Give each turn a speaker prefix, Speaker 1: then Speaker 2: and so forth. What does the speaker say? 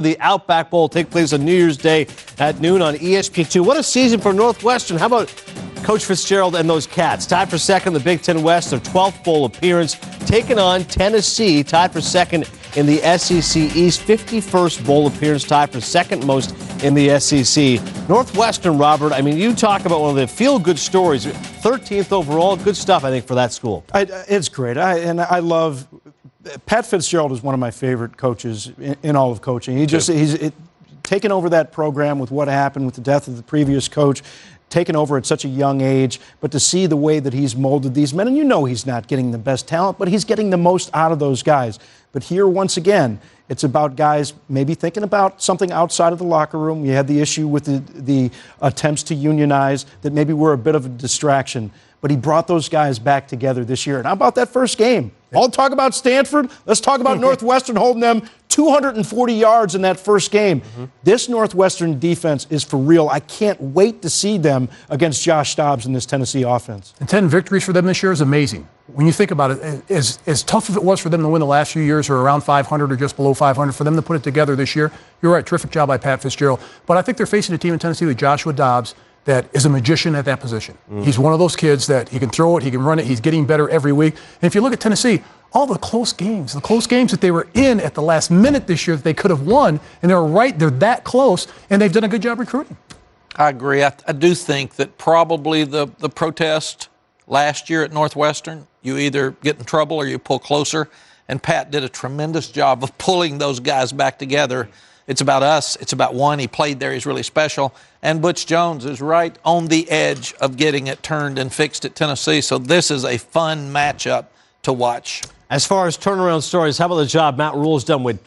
Speaker 1: The Outback Bowl will take place on New Year's Day at noon on ESPN2. What a season for Northwestern. How about Coach Fitzgerald and those Cats? Tied for second in the Big Ten West, their 12th bowl appearance, taking on Tennessee, tied for second in the SEC East, 51st bowl appearance, tied for second most in the SEC. Northwestern, Robert, I mean, you talk about one of the feel-good stories. 13th overall, good stuff, I think, for that school.
Speaker 2: It's great. I love Pat Fitzgerald is one of my favorite coaches in all of coaching. He's taken over that program with what happened with the death of the previous coach, taken over at such a young age, but to see the way that he's molded these men, and you know he's not getting the best talent, but he's getting the most out of those guys. But here, once again, it's about guys maybe thinking about something outside of the locker room. You had the issue with the attempts to unionize that maybe were a bit of a distraction, but he brought those guys back together this year. And how about that first game? All talk about Stanford. Let's talk about Northwestern holding them 240 yards in that first game. This Northwestern defense is for real. I can't wait to see them against Josh Dobbs in this Tennessee offense.
Speaker 3: And 10 victories for them this year is amazing. When you think about it, as tough as it was for them to win the last few years, or around 500 or just below 500, for them to put it together this year, you're right, terrific job by Pat Fitzgerald. But I think they're facing a team in Tennessee with Joshua Dobbs that is a magician at that position. He's one of those kids that he can throw it, he can run it, he's getting better every week. And if you look at Tennessee, all the close games that they were in at the last minute this year that they could have won, and they're that close, and they've done a good job recruiting.
Speaker 4: I agree. I do think that probably the protest last year at Northwestern, you either get in trouble or you pull closer, and Pat did a tremendous job of pulling those guys back together. It's about us. It's about one. He played there. He's really special. And Butch Jones is right on the edge of getting it turned and fixed at Tennessee. So this is a fun matchup to watch.
Speaker 1: As far as turnaround stories, how about the job Matt Rule's done with